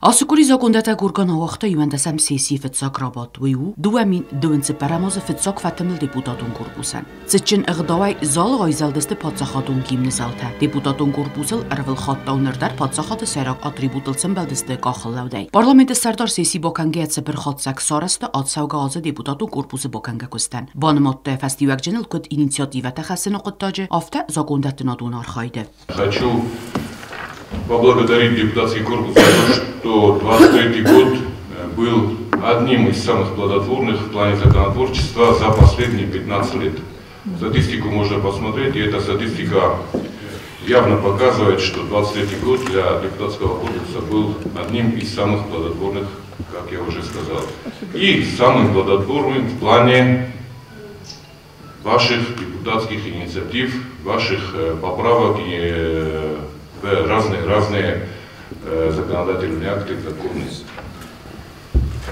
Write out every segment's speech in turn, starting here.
Ասուկուրի զոկունդատա գուրգան հողախտը իվանդասամ սեսի ֆծակ ռաբատուիու դուամին դունցը պարամոզը ֆծակ ֆատմել դեպուտատուն կորպուսան ծճին ըղդավայ զալ այզալդստը փածախատուն գիմնզալթա դեպուտատուն կորպուսել արվել խատտաուներդար փածախատը սերակ ատրիբուտլցն բալդստը կախլավդայ Պարլամենտը սարդար սեսի բոքանգեացը բրխածակ սարստը ածսավգազը դեպուտատու կորպուսը բոքանգակուստան բանմոտտե фестивак ջնել կոտ ինիցիատիվա տախասն օկտաջը ավտա զոկունդատնադուն արխայդը Поблагодарить депутатский корпус за то, что 23-й год был одним из самых плодотворных в плане законотворчества за последние 15 лет. Статистику можно посмотреть, и эта статистика явно показывает, что 23-й год для депутатского корпуса был одним из самых плодотворных, как я уже сказал. И самым плодотворным в плане ваших депутатских инициатив, ваших поправок и разные законодательные акты, законы.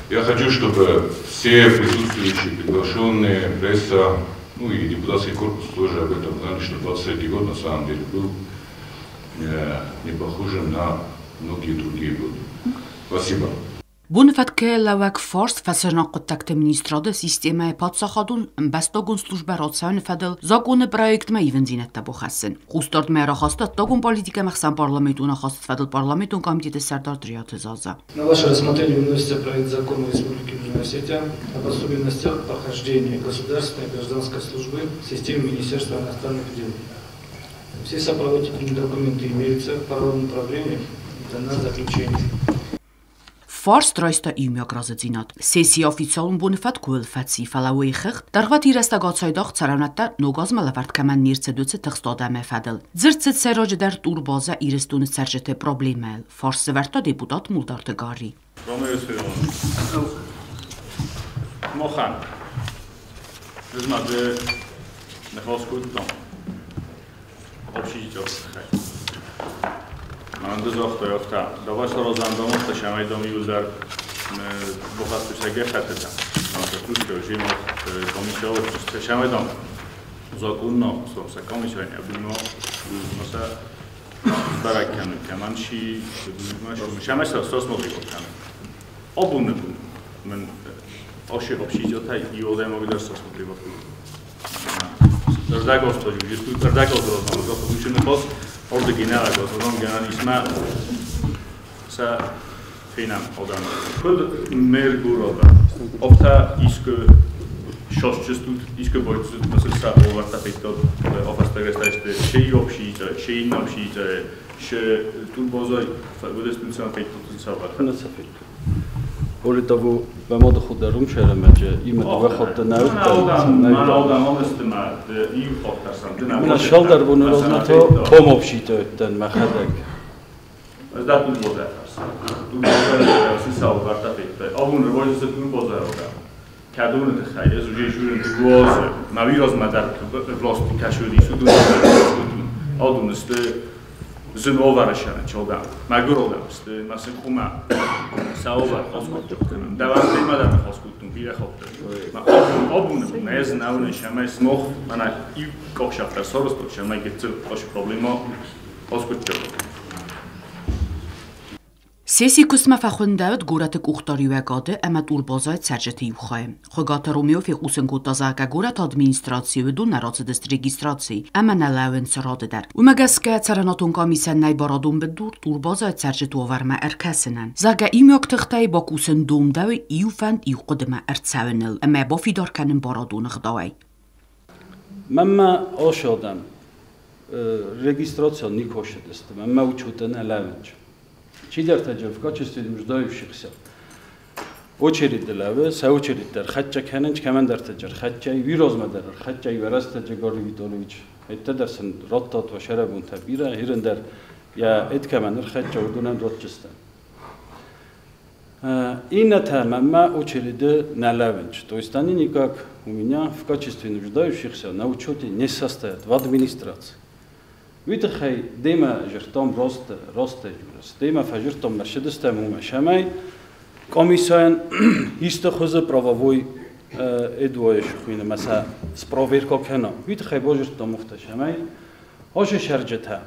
Я хочу, чтобы все присутствующие, приглашенные, пресса, ну и депутатский корпус тоже об этом знали, что 23-й год на самом деле был не похожим на многие другие годы. Спасибо. Бунфатке лавак форс фасернақоттакте министрада системая подсахадун бастогун служба родсавн фадл законы проектма ивензинетта бухасын. Хустард мерахаста тагун политика махсан парламентуна хаст фадл парламентун комитета сардар Дриаты Заза. На ваше рассмотрение выносится проект закона Республики Южная Осетия об особенностях прохождения государственной и гражданской службы в системе Министерства иностранных дел. Все сопроводительные документы имеются в правовом направлении на заключение. Фарс тройста իմյակրազեցինատ սեսի օֆիցիալուն բունֆատ կուլֆացի ֆալավոյ խղ դարվատ իրաստագացայդախ ցարանատա նոգազմա լավարտկաման նիրցեդուցը թղստոդամե ֆադել ձրցը սերոջը դար տուրբոզա իրստունը ցերջեթե պրոբլեմել ֆարսը վարտա դեպուտատ մուլդարտը գարի Մոխան զմադը նխոսկուտն общежитие Андозохто ёфта. Давай сразу андомот ташамай доми юзар бухасту саге хатета. Андостушка жимо комиссия ташамай дом. Законно сопса комиссия абимо маса баракяну каманши шамай сос мобикотан. Обунну мен оше общежитие иоде могидер сос мобикотан. Дардагосто житу дардагосто досто мушин бос Orada genel olarak genel isme sa finan odam. Kod mergur oda. Ofta isko şosçustut isko boytsut mesela sa ovarta fetod ofastagesta işte şey общийте, şey общийте, şey турбозой выдастунсан фетод саварта. Nasıl fetod? Более того, по моду хударум шеремеджи, именно выход на Odam onestma и фактарсан. Мен шалдар bunu roznato kom общийте ötten mehadek. Da турбоза. Турбоза сisa ovarta fetod. Avun rojse турбоза oda. Kadun te khay, ez uje jurun turboza. Mavi rozmadar vlasti kashudi sudun. Adunste Zin ovarashana çoda. Magurolda işte mesela kuma saovar hoskuttum. Davam etmeden hoskuttum bir hafta. Obunu ne znavne şamay smoh bana ilk koşafta sorustu şamay gitti hoş problema hoskuttum. Սեսի կուսմա ֆախունդաուտ գուրատը կուխտարի ուեկադը əmət ուրբոզայ ցərջəti yuxayım. Խոգատը ռոմիով և ուսնկոտազակա գուրատ ադմինիստրացիվը դու նարացդստ ռեգիստրացի, əmənələvən սրադդար. Ումագասկա ցարանատուն կամիսյան նայ բարադում բդուր ուրբոզայ ցərջəti օվարմա արկասնան. Զագա իմյոկ թղթայ բակուսն դումդավը իուֆանդ իուqdımə ərtsəvənil, əmə բոֆիդարքանın բարադուն ղդավայ. Məmmə oşodan registrasyon nikoşedistim, məmmə uçutun ələvənç. Чидертаджа в качестве нуждающихся очередь делаве, соочереддер, хатча кененч командартаджар, хатча вирозмадар, хатча верастаджа Гори Витольевич, ettedersin rottat ve şerabun tabira, hirinder ya etkemenir, хатча урдунан ротчистан. И тамамма очереди налавенч. То есть они никак у меня в качестве нуждающихся на учете не состоят в администрации. Витахай дема жертом росте юрис, дема фажертом мерседестем ума шамай, комиссиян истохоза правовой эдвое шухмина, маса с проверка кена. Витахай божертом мухта шамай, оше шарджета.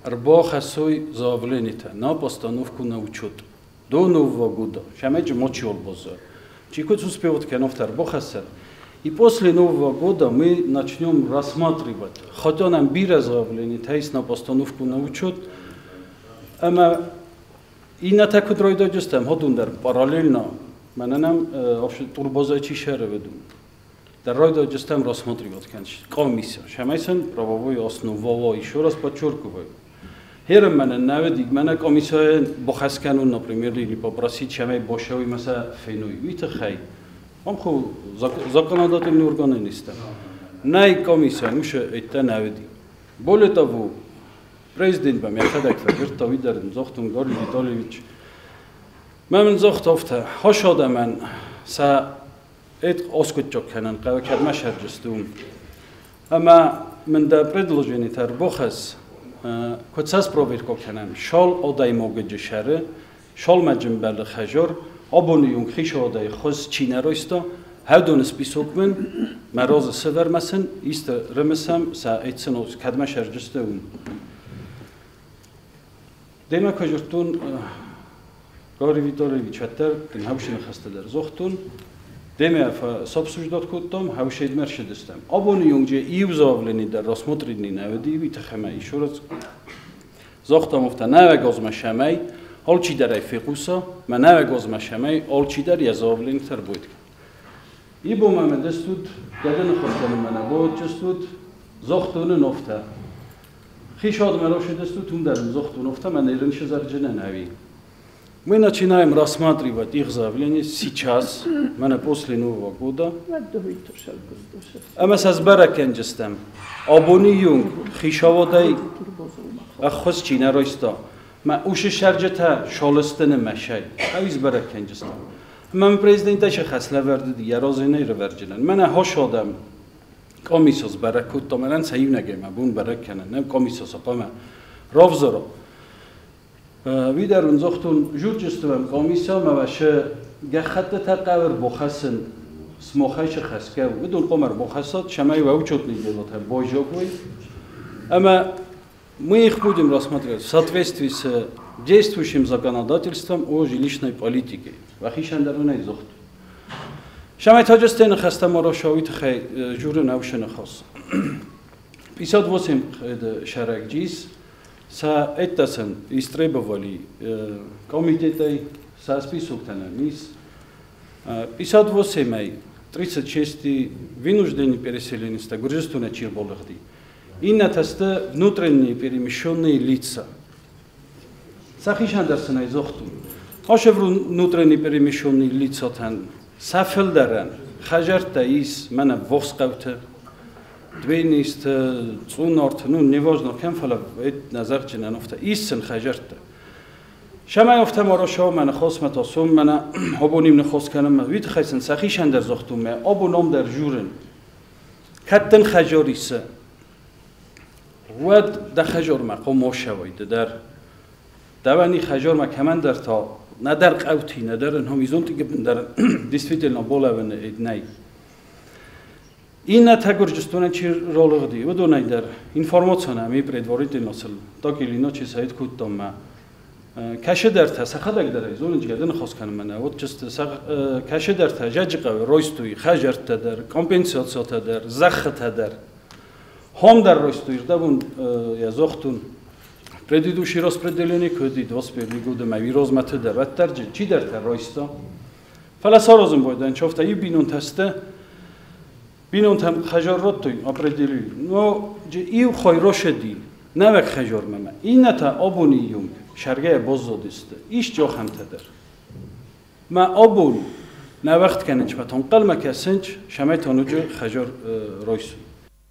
РБХС заявление на постановку на учет до Нового года. Шамеджи мочил боза. Чикот успевает кинофт РБХС. И после Нового года мы начнем рассматривать. Хотя нам бира заявление есть на постановку на учет. И на такой дройда жестем ходундер параллельно. Мене нам вообще турбозачи шере веду. در ройда жестем рассматривать комиссия. Шамайсен правовой основой. Еще раз подчеркиваю. Херем мене наведи, мене комиссия бахас канун, например, или попросить шамай бошевый маса фенуй. Видите хай. Он ху законодательный орган нестем. Най комиссия муше это наведи. Более того, президент бам я хадак ферта видарим зохтун Гори Витальевич. Мен зохтофта хошода мен са эт оскутчок канан кавкад машаржстум. Ама мен да предложение тар бохас коцас проверка канан шал одай могеж шаре шал маджим бал хажор абонiyun khish oday khos chinaroisto havdon spisokmen maroz severmasin ist remesam sa etsen os kadma sharjsteun dema kajurtun Gori Vitorovich hatter den havshin khastader zohtun dema fa sobsujdat kuttom havshed mershedestem aboniyun je iuzavleni der rasmotridni navdi vitakhama ishurat zohtam ofta nava gozma shamay Olchi der Fiqusa, manava gozma shamay, olchi der yazavlin terbuit. Ibo mamedestud, gaden khostan manabo chestud, zohtun nofta. Khishad meroshedestud tum der zohtun nofta, man irin shazarjena navi. Мы начинаем рассматривать их заявление сейчас, mana после Нового года. Ама сазбаракен жестем. Абонiyun khishavoday akhos chinaroista. ما اوش شرجتا شالستن مشای اویز برکن جستم من پرزیدنتش خسله ورد دیگه رازینه رو ورجنن من ها شادم کمیسوس برکوت تا من سعی نگم بون برکنن نه کمیسوس اقامه رافزرا ویدر اونزاختون جور جستم کمیسا موشه گخته تقور بخسن سماخش خسکه و بدون قمر بخسات شمای و اوچوت نیدلات باجاکوی اما Мы их будем рассматривать в соответствии с действующим законодательством о жилищной политике. Вахишандарунай зохт. Шамай таджестен хастамарошавит хай журы наушен хас. 58 шаракджис са этасан истребовали комитетой со списоктанами. 58 36 вынужденные переселенцы Гуржистана Чирболахди. Иннатаста внутренние перемещенные лица. Сахишандарсанай зохту. Ашевру внутренние перемещенные лица тан. Сафелдаран. Хажарта из мана вохскаута. Двейнист цунорт. Ну, неважно, кем фала назарчина нафта. Иссен хажарта. Шамай офта марашау мана хосмат асум мана абоним нхос канам. Вид хайсан сахишандар зохту ме абоном дар журен. Каттен хажариса. ود در خجار مقام شوید در دوانی خجار مکمن در تا ندر قوتی ندر انهم ایزون تیگه در دیسفیتل نباله و نی این نتگرجستونه چی رالغ دی و دونای در اینفورماسیون همی پردواریت نسل تا کلینا چی سعید کودتم ما کشه در تا سخدک در ایزون جگدن خواست کنم من و جست کشه در تا جاجقه رویستوی خجار تا در کمپنساسیون تا در زخ تا در هم در روستویر دبون یا زختون предыдущее распределение коди 21 года мы розматы да баттар чи дар тар роиста фаласа розум бойдан чофта и бинун таста бинун там хажарот той определили но же и хойрошеди навак хажар мама ината абунiyum шарга бозодист иш жохам тадар ма абун навакт канч батон qalma kasinch shamaytonuj хажар роис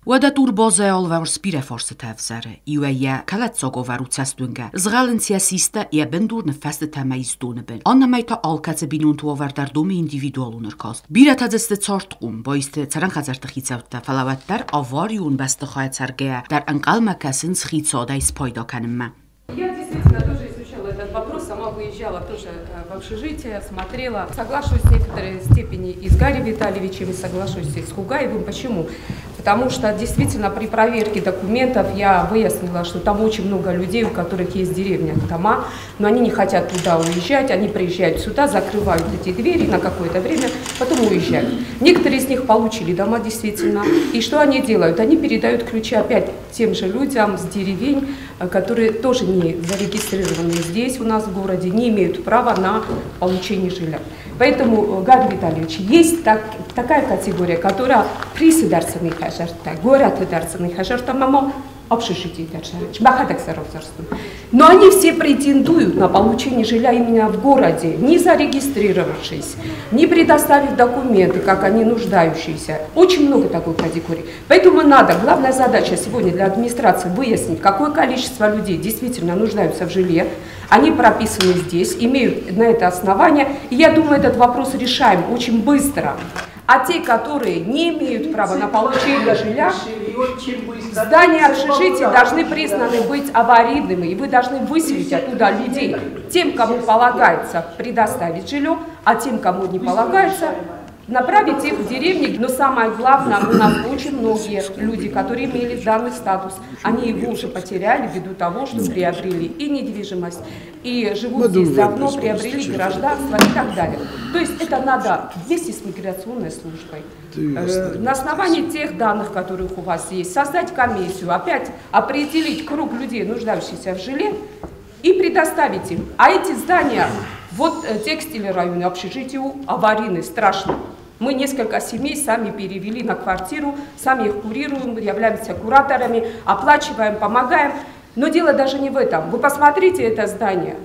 ودا турбоза олвар спире форсе тавзаре иуя калатсого варуцастунга згаленция систа я бендур нефаст тамайздунбен анна майта алкаце бинун туовар дар доми индивидуалунер каст бира тадесте цартqum боисте царан хазарт хицавта фалаваттар авариун басте хаят сарге дар анqalma kasin хицодай спайда канма Я действительно тоже изучала этот вопрос, сама выезжала тоже в общежитие, смотрела. Соглашусь в некоторой степени и с Гарри Витальевичем, и соглашусь и с Хугаевым. Почему? Потому что действительно при проверке документов я выяснила, что там очень много людей, у которых есть в деревнях дома, но они не хотят туда уезжать, они приезжают сюда, закрывают эти двери на какое-то время, потом уезжают. Некоторые из них получили дома действительно. И что они делают? Они передают ключи опять тем же людям с деревень, которые тоже не зарегистрированы здесь у нас в городе, не имеют права на получение жилья. Поэтому, Гад Витальевич, есть такая категория, которая присударственный хажарта, город ударственный хажарта, мамо, общежитие но они все претендуют на получение жилья именно в городе, не зарегистрировавшись, не предоставив документы, как они нуждающиеся. Очень много такой категории. Поэтому надо, главная задача сегодня для администрации выяснить, какое количество людей действительно нуждаются в жилье. Они прописаны здесь, имеют на это основание. И я думаю, этот вопрос решаем очень быстро. А те, которые не имеют права на получение жилья, здания общежития должны признаны быть аварийными, и вы должны выселить оттуда людей. Тем, кому полагается предоставить жилье, а тем, кому не полагается, направить их в деревни. Но самое главное, у нас очень многие люди, которые имели данный статус, они его уже потеряли ввиду того, что приобрели и недвижимость, и живут здесь давно, приобрели гражданство и так далее. То есть это надо вместе с миграционной службой, на основании тех данных, которых у вас есть, создать комиссию, опять определить круг людей, нуждающихся в жилье, и предоставить им. А эти здания, вот текстильный район, общежитие аварийный, страшно. Мы несколько семей сами перевели на квартиру, сами их курируем, являемся кураторами, оплачиваем, помогаем. Но дело даже не в этом. Вы посмотрите это здание.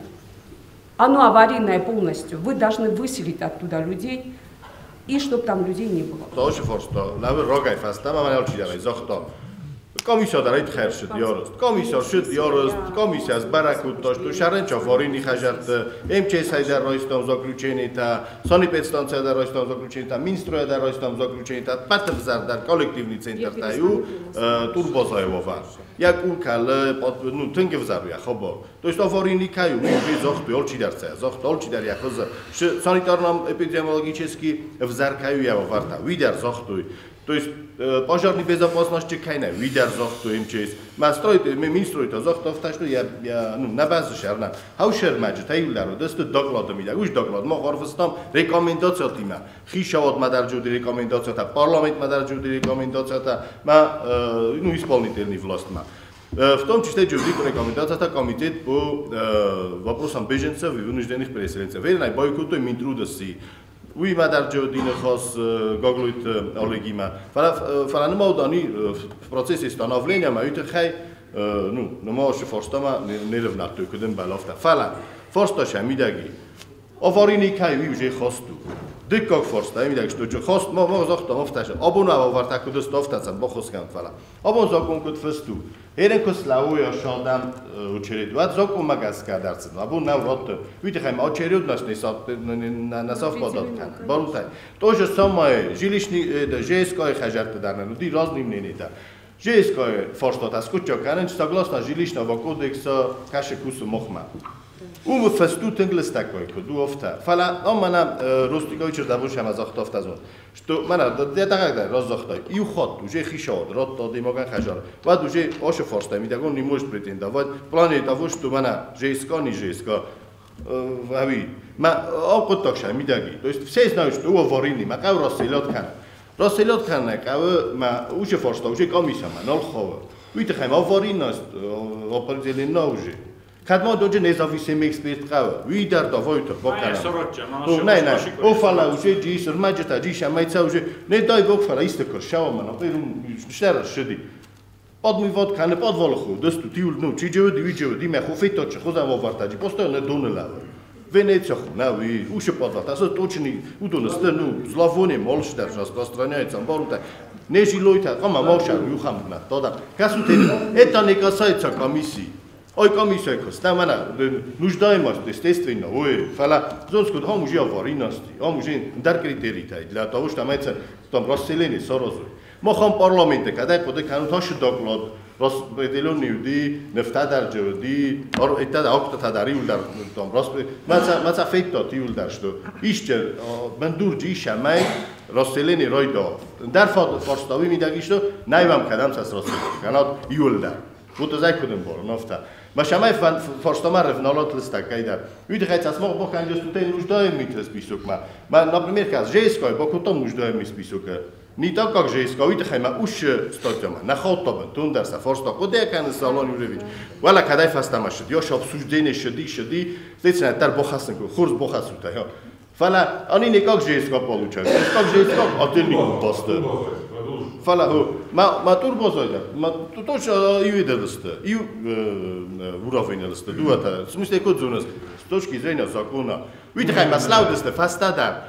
Оно аварийное полностью. Вы должны выселить оттуда людей, и чтобы там людей не было. Комиссия дарит хершит ёрост. Комиссия шит ёрост. Комиссия с баракут то, что шаренчо форини хажарт. МЧС дар роистом заключенита, санэпидстанция дар роистом заключенита, Минстрой дар роистом заключенита, Патрзар дар коллективный центр таю турбозаевова. Як улкал, ну тынгевзару хобо. То есть форини каю, мы зохту олчидарца, зохту олчидар я хоза. Санитарно-эпидемиологический взаркаю я варта. Видар зохту. То есть пожарной безопасности кайна, видар зохту МЧС. Министрой-то зохту вташну я на базу шарна. Хаушер маджи таюлару, дасту доклад мида. Уж доклад, ма харфстам рекомендация тима. Хишават мадарджуди рекомендация та, парламент мадарджуди рекомендация та, ма ну исполнительный власть ма. В том числе jurisdictul рекомендация комитет по вопросам беженцев и вынужденных переселенцев. Вернай бойкотуем интрудоси. Уи мадарджодин хос гоглуит Олегима. Фаранмаудани в процессе становления маютахай, ну, намоше форстама нервнату кудем балофта. Фала форсташа мидаги. Аварини кай уже хосту. Дикок форста мидаги, что же хост мо захтам офташа. Абуна вартаку достовтацан бохоскан фала. Абун закон кут фесту. Еренко славуя шалдам очередь. Вот закон магаска дарцен. Абун наврот. Видихаем очередность на совпадат кан. Барутай. То же самое жилищный жеское хажарты дарнен. Ди разные мнения. Жеское форста таскучо канен, согласно жилищного кодекса кашекусу мохма. У фесту тенгles такой, ду офта. Фала, мана ростикович давушам аз ахтофтазон. Что мана я так разохтай. И уход, уже хишод, рот демоган хажар. Вад уже оше форста, мидагон не может претендовать. Плане того, что мана жеска, не жеска. Ави. Ма окотокша мидаги. То есть все знают, что у аварийный, ма кав расселот кан. Расселот кан, кав ма уже форста, уже комиссия, ма нолхова. Видите, аварийность определена уже. Cadmo dođe nezavisni ekspert kao, vidar da vojto bokana. Ne, ofala uže džisor, mađeta džiša majca uže, ne daj bok fala iste koršava na peru štera šedi. Pod mi vodka ne pod volhu, dostu ti ulnu, čiđevo di me hofetoče, hozamo vartađi, postoje ne donelava. Venecija, na vi, uše podvata, sad točni udone stenu, zlavone molšter, rasprostranjajca, barutaj. Ne žilojta, kama molšar, juhamna, toda. Kasu te, eta neka sajca komisiji. Ой, комиссия, там она нуждаемость, естественно, ой, фала, зонскую, он уже аварийность, он уже дар критерий, для того, что имеется там расселение, сорозу. Мы хам парламенте, когда подать канун, то что доклад, راست بدلونی ودی نفته در جودی اتد آخت تداری ول در دام راست مثلا فکر داتی ول درشتو ایش من دور جی شمای راستلینی رای دا در فارستاوی میدگیشتو نیوام کدام سس راست کنات یول در بود از کدوم بار نفته ما شمای فارستامر رفنالات لستکای در ویدی خیلی اسماق با کنجست تو تین روزدای میترس بیسوک ما например کاز جیسکای با کدام روزدای میس بیسوکه не так как жесть, когда мы уже статьями, на хатабе, тун дерса, форста, куда я салон юревич, вала когда я фастамашит, я шаб обсуждение шеди, здесь на тар бохасен, хурс бохасута, я, фала, они не как жесть как получают, как жесть как отельник просто, фала, ма турбозойда, ма точно и виделся, и уровнялся, дуата, в смысле код зонас, с точки зрения закона, видите, мы славдесте фастада.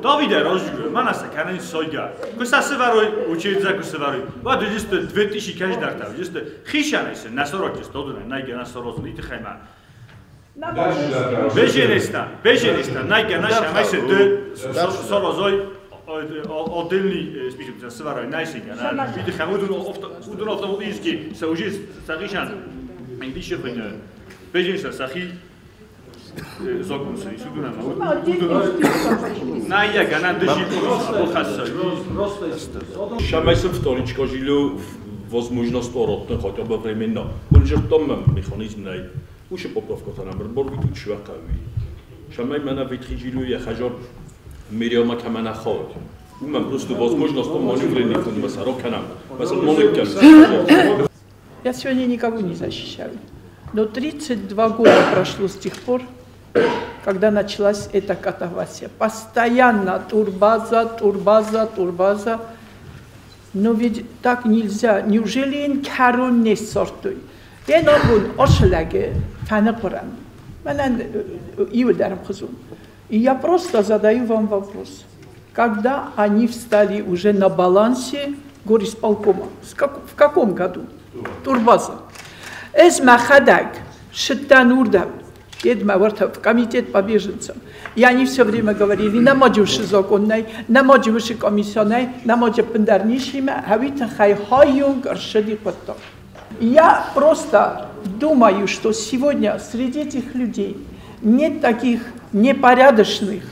Davide rozumie, mana se kanał soja. Kosa se waroj, uczyć za waroj. Ładnie jest 2000 każ darta. Jest khiszan jest na sorocie, stodne, najga na sorozny i tchema. Bejenistan, najga na szamaj se sorozoj oddelni spíš se varoj najsiga. Vidíte, chám udun automobilský se už sachišan. Když je plně bežen se sachy zokun se sudunama. Najga na drží pochasa. Шамай се вторичка жилю возможност оротно хотя бы временно. Он же том механизм най. Уж поправката на бор виту чвакави. Шамай мана витрижилю я хажор Мириома камана ход. У меня просто возможность маневрировать на Масароканам. Я сегодня никого не защищаю. Но 32 года прошло с тех пор, когда началась эта катавасия. Постоянно турбаза. Но ведь так нельзя. Неужели он карон не сортой? Я набун ошлаге фанапоран. Менен иударам хозун. И я просто задаю вам вопрос. Когда они встали уже на балансе горисполкома? В каком году? Турбаза. Эзмахадаг, Шиттанурдам, в комитет по беженцам. И они все время говорили, намоджуши законной, намоджуши комиссионной, намоджу пендарнишима, а ведь хайхаю горшеди потом. Я просто думаю, что сегодня среди этих людей нет таких непорядочных,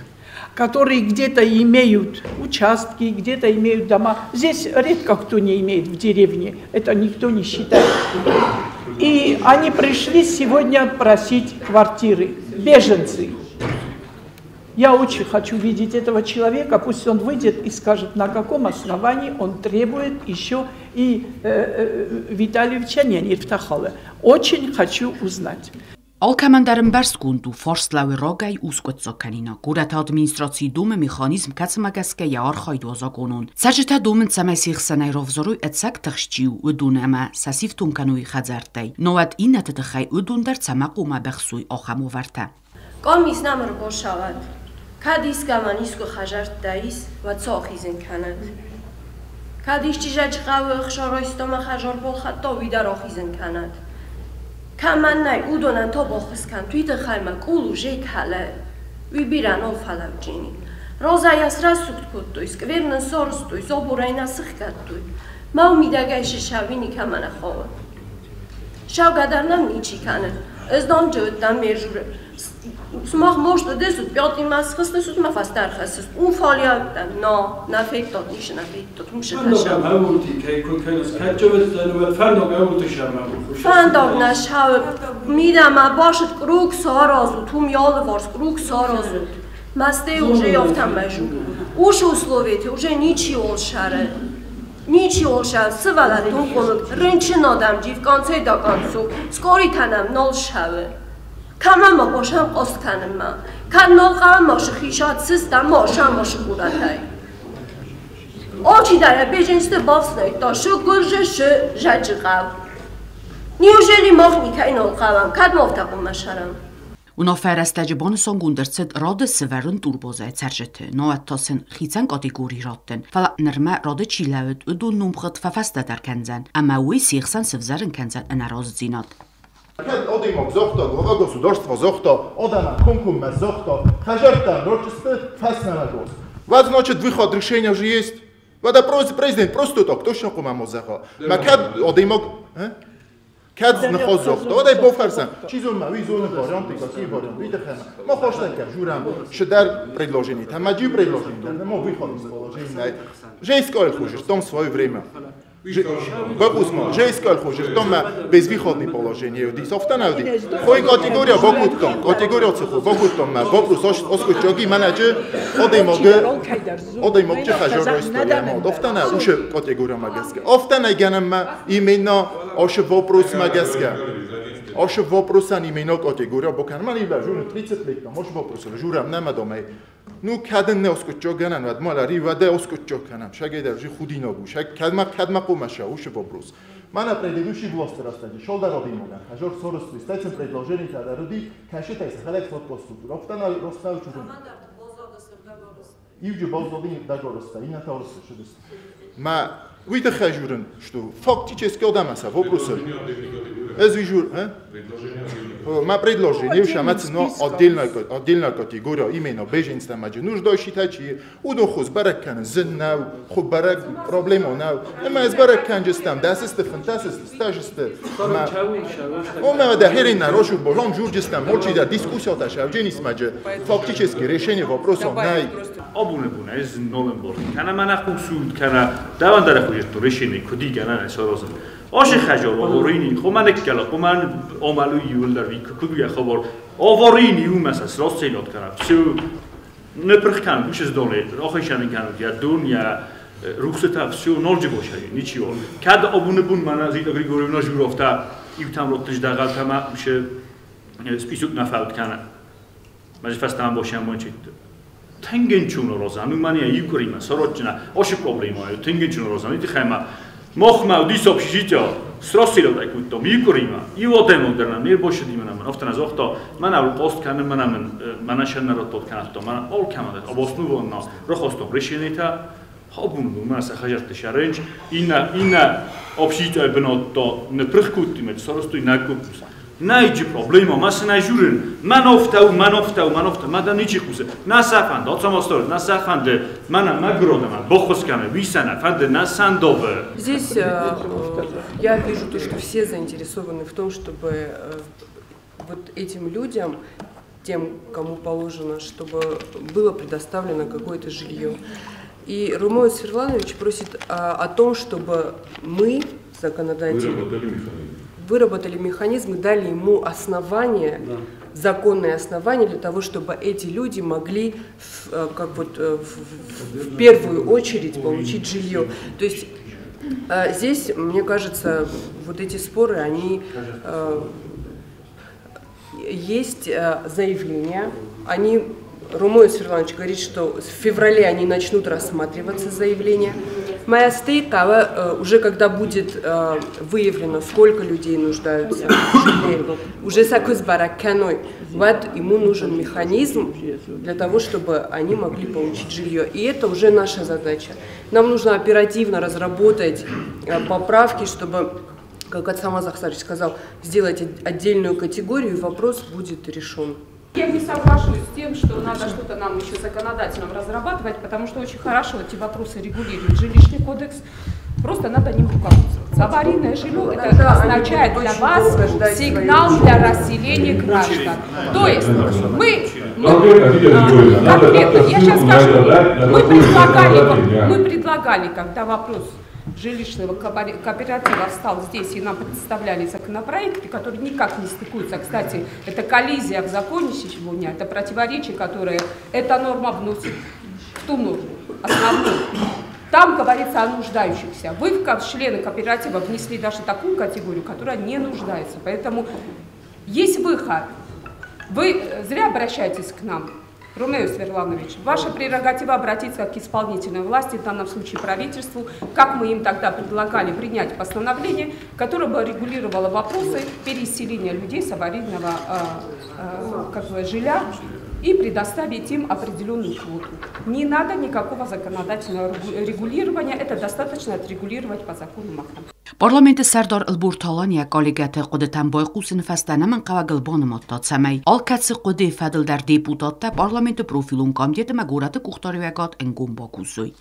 которые где-то имеют участки, где-то имеют дома. Здесь редко кто не имеет в деревне, это никто не считает. И они пришли сегодня просить квартиры, беженцы. Я очень хочу видеть этого человека, пусть он выйдет и скажет, на каком основании он требует еще и Витальевича Нерфтахала. Очень хочу узнать. Alkamandaren Berskundu Forstlauer Rogai Uskotzokanina, Kurat administracji dumy mechanizm kacmagaske jaar chajdwazagonun. Sajeta dumen samesich sanay rovzoru etsek tachstiu udunama sasif tunkanui khazartay. Noad inatetkhai udundar samaquma bakhsui akhamovarta. Qomis namr boshavad. Kadis gaman isku khajartais va tsokhizin kanad. Kadis chijajqaw khshoroistoma khajar bol khatta vidarokhizin kanad. Kamanay udonan to bokhskan tuite khayma kulu jekhala ubiran ofalawjini rozayas rasuktkuttu skvernan sorstu soburayna sıxkattu maumidagayshi shavini kamana khova shavgadarnam nichikane ezdom joddan mejure smach moshto desut pjoti maskhs desut mafastar khasst un faliatdan no nafektot nish nafektot mushtasha Fandog nashhav midam bashit krug sarazut tum yalvars krug sarazut Масте уже ёфтам бежу уж условиете уже ничего шаре Ничего шар свалат тунконут рынчин адам жив конце до концу скори танам нол шаве Камама бошам қостканам ма Кан нол қавам маши хишат систам машам маши буратай Очи дара беженсте бавснай та шу гурже шу жаджиқав Неужели мохника и нол қавам кад мофтақум машарам Ունոֆերստեջբոնսոն գունդերցետ ռոդը սվերուն турбоза царжete նոատոսեն խիցան կատեգորի ռոտեն ֆալա նրմա ռոդը չիլավետ ու դու նումխտ ֆաֆաստա դարքանզան ամա ուի սիխսան սվզարն կանզան անարոզ զինատ Odejmok zochto, głowa gosudorstwo zochto, odana konkum zochto, хажартан рочисты фасна гос. Вот значит выход решения же есть. Вот президент просто так точно кумамо захо. Макад одеймок, кад нахоз зохто. Одай бофарсан. Чизон ма визон варианты, какие варианты? Видите, мы хочем журам, шедар предложений. Там маджи предложений. Мы выходим из положения. Жейское хуже, в том свое время. Бабусмо, жейское хуже, в том безвыходное положение. Дисофтана уди. Хой категория бокутом, категория цеху, бокутом. Вопрос оскучоги менеджер, одеймок чехажоройство. Офтана уше категория магеска. Офтана генема именно оше вопрос магеска. Оше вопросан именно категория бокан. Ман ила журн 30 лет, мош вопрос журам намадомай. Ну каден не оскучок генан вад мала риваде оскучок канам. Шагедер жи худи ногу. Шаг кадма помаша уше вопрос. Мана предыдущий власть растади. Шол дароди моган. Хажор сорос листайцем предложений дароди. Кашета из халек фотпосту. Офтана ростал чудом. Ивджи бозлодин дагороста. Ина таурса шудес. Ма Уйте хажурен, что фактически одамаса вопросы. Эзвижур, ма предложение, шамацно отдельная категория именно беженства маджи нуждающие тачи, удохуз баракан зеннау, хуб барак проблема нау. Ма из баракан жестам, дасисты фантасисты, стажисты. Ома да херина рошу болом журжестам, молчи да дискуссия таша, дженис маджи фактически решение вопросов най. Абуне ez nolemborg. Kana mana khusud kana davandara khujto reshini kudi kana sorozim. Osh khajor ovorini khomanek kala khoman omalu yullar vi kudu ya khabar ovorini umasas rostselot kana. Всё не прихкан буш из доле. Охишан kana ya dunya ruxsata всё ноль бошаи ничего. Kad abune bun mana Zita Grigorievna Zhurovta ивтам рот ждагал тама ше список нафаут kana. Маж фастам бошам мончит. Tengenchuno rozanu mania iukrima sorochna oshi problema tengenchuno rozanu iti khema mokhma udisop shito srosilo da kutto miukrima ivote moderna mir boshdi manam oftana zokhto mana post kana manam manashana rotot kanto mana ol kamada obosnu vonna rohosto reshenita hobun masa khajat sharenj ina obshito benotto ne prkhkuti met sorostu inakupus Найди проблема, мас найжурен. Манофтау, маданичи хусе. Насафанд, отсамостор, насафанд. Мана магродама, бохоскаме, висана, фанд насандове. Здесь я вижу то, что все заинтересованы в том, чтобы вот этим людям, тем, кому положено, чтобы было предоставлено какое-то жилье. И Румой Сверланович просит о том, чтобы мы, законодатели, выработали механизмы, дали ему основания, законные основания для того, чтобы эти люди могли в первую очередь получить жилье. То есть здесь, мне кажется, вот эти споры, они есть заявления, Румой Сверланович говорит, что в феврале они начнут рассматриваться заявления. Моя стейка, уже когда будет выявлено, сколько людей нуждаются в жилье, уже сакус бараканой, вот ему нужен механизм для того, чтобы они могли получить жилье. И это уже наша задача. Нам нужно оперативно разработать поправки, чтобы, как Атсама Захсарович сказал, сделать отдельную категорию, и вопрос будет решен. Я не соглашусь с тем, что надо что-то нам еще законодательно разрабатывать, потому что очень хорошо эти вопросы регулирует жилищный кодекс. Просто надо ним руководствоваться. Аварийное жилье это означает для вас сигнал для расселения граждан. То есть мы конкретно, я сейчас скажу, мы предлагали, когда вопрос жилищного кооператива встал здесь, и нам представляли законопроекты, которые никак не стыкуются. Кстати, это коллизия в законе сегодня, это противоречие, которое эта норма вносит в ту норму, основную. Там говорится о нуждающихся. Вы, как члены кооператива, внесли даже такую категорию, которая не нуждается. Поэтому есть выход. Вы зря обращаетесь к нам. Румей Сверланович, ваша прерогатива обратиться к исполнительной власти, в данном случае правительству, как мы им тогда предлагали принять постановление, которое бы регулировало вопросы переселения людей с аварийного жилья и предоставить им определенную квоту. Не надо никакого законодательного регулирования, это достаточно отрегулировать по закону МАХА. Parlamenti Serdar Ilburtalaniya koligati quditan boyqusin fastana min qavagalbon mottatsamay. Alkatsi qudi fadil dar депутатта парламенти профилун комитета магураты кухтаривагат энгум бакусуй.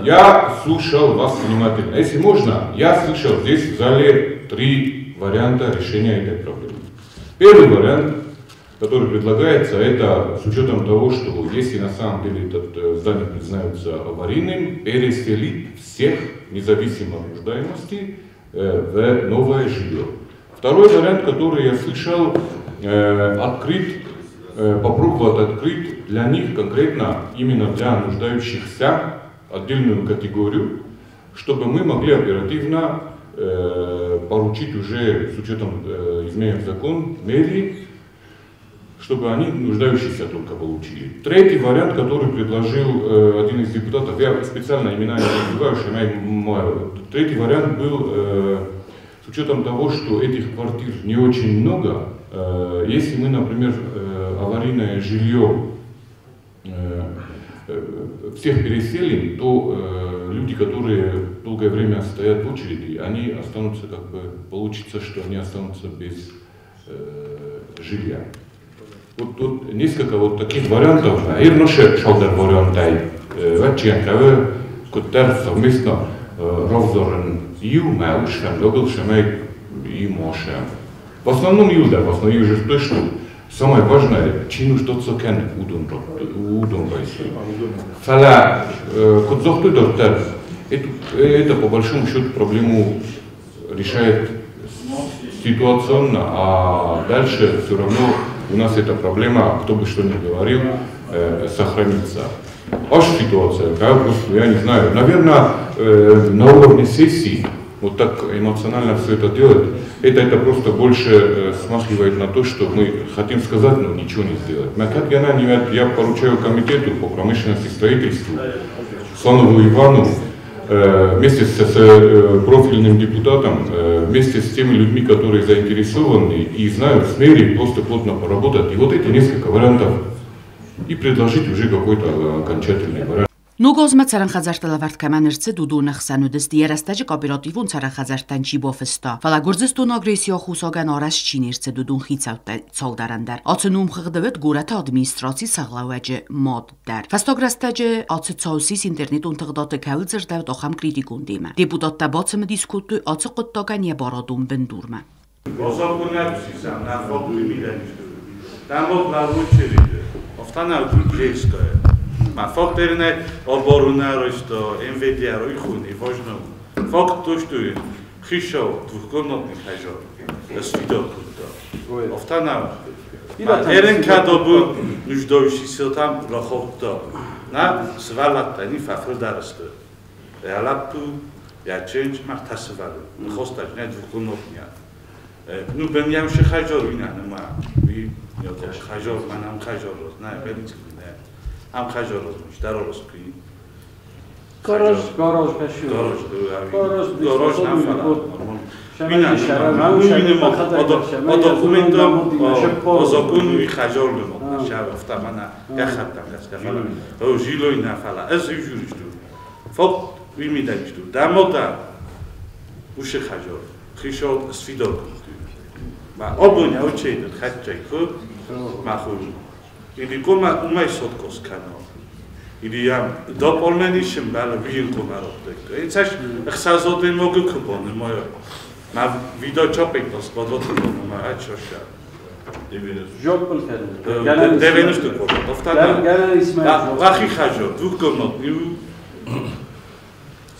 Я слушал вас внимательно. Если можно, я слышал здесь в зале 3 варианта решения этой проблемы. Первый вариант, который предлагается, это с учетом того, что если на самом деле это здание признается аварийным, переселить всех, независимо от нуждаемости, в новое жилье. Второй вариант, который я слышал, попробовать открыть для них конкретно, именно для нуждающихся, отдельную категорию, чтобы мы могли оперативно поручить уже с учетом изменений в закон мэрии, чтобы они нуждающиеся только получили. Третий вариант, который предложил один из депутатов, я специально имена не называю, третий вариант был с учетом того, что этих квартир не очень много. Если мы, например, аварийное жилье всех переселим, то люди, которые долгое время стоят в очереди, они останутся, как бы, получится, что они останутся без жилья. Вот тут несколько вот таких вариантов. Ирноше шалдар вариантай. Ваченкаве, кутер совместно ровзорен юма, ушем, добыл шемей и мошем. В основном юда, в основном южи то, что самое важное, чину что-то кен удон байси. Фала, кот зохту доктор, это по большому счету проблему решает ситуационно, а дальше все равно у нас эта проблема, кто бы что ни говорил, сохранится. Ваша ситуация, просто, я не знаю, наверное, на уровне сессии, вот так эмоционально все это делать, это просто больше смахивает на то, что мы хотим сказать, но ничего не сделать. Как я поручаю комитету по промышленности и строительству, Слонову Ивану, вместе с профильным депутатом, вместе с теми людьми, которые заинтересованы и знают с мэрией, просто плотно поработать. И вот эти несколько вариантов и предложить уже какой-то окончательный вариант. Նուգոզմը ցարանխազարտելավարտ կամաներցը դուդունը խսանուդս դիերաստաճը կոպերատիվուն ցարանխազարտան չիբոֆստա Ֆալագուրզստուն ագրեսիո խուսոգան օրաս չիներցը դուդուն խիցալդարանդար Ացնում խղդվետ գուրատը ադմինիստրացի սաղլավեջը մոդ դար Ֆաստոգրաստաճը ացցաուսիս ինտերնետուն թղդոտը քայլձր դավ դոխամ կրիտիկուն դիմը Դեպուտատա բացը դիսկուտու ացը կոտտական եբարադում բնդուրմը Ոսակունյացիսան նավոդիմիդանիշտու Факторное оборудование, что МВД ройхуни важно. Факт то, что хищал двухкомнатный хажар, с видом куда. Офтана. Эрен кадобу нуждающийся там раховта. На свалата не фафрдарсто. Ялапу я ченч мартасвал. Хостаж не двухкомнатный. Ну беням шхажар вина нема. Ви я хажар манам хажар, на бенич. Am ხაჟოროს შდაროს კი Garaj kaşı. Garaj nafara. Mina o documento o zakonu i xajorlu şava ftamana yaxattam qasqafala o jilo inafala ez juristu fok vimidanistu damoda ushi xajor xishot svidor ma obunya ocheyda xatchayku maxul Ili koma umay sotkos kano. Ili am dopolmeni shimbala viin komarottek. Insash xazoden mogu kupon moyo. Ma video chopping os podotno ma achosha. Jok polten. Devenus tu kopot. Oftana. Gelen İsmail. Vaxi xajo, dvukkomnot.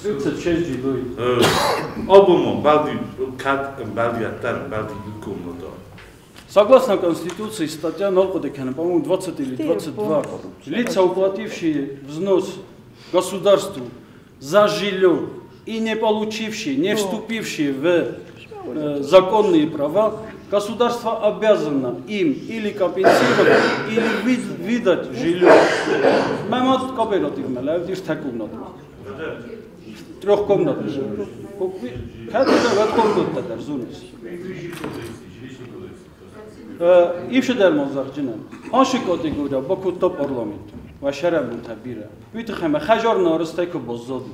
36 jiloy. Obumon baldi kat baldi atar baldi komnot. Согласно Конституции, статья налогодекана, по-моему, 20 или 22, лица, уплатившие взнос государству за жилье и не получившие, не вступившие в законные права, государство обязано им или компенсировать, или выдать жилье. Мамат кооператив мелавдиш такумнат. Трехкомнатный жилье. Как это комната даже зунис? Ивше дер мозарджинам. Анши категория баку то парламент. و شرم تبیره. ویت خیمه خجار نارسته که بزودی.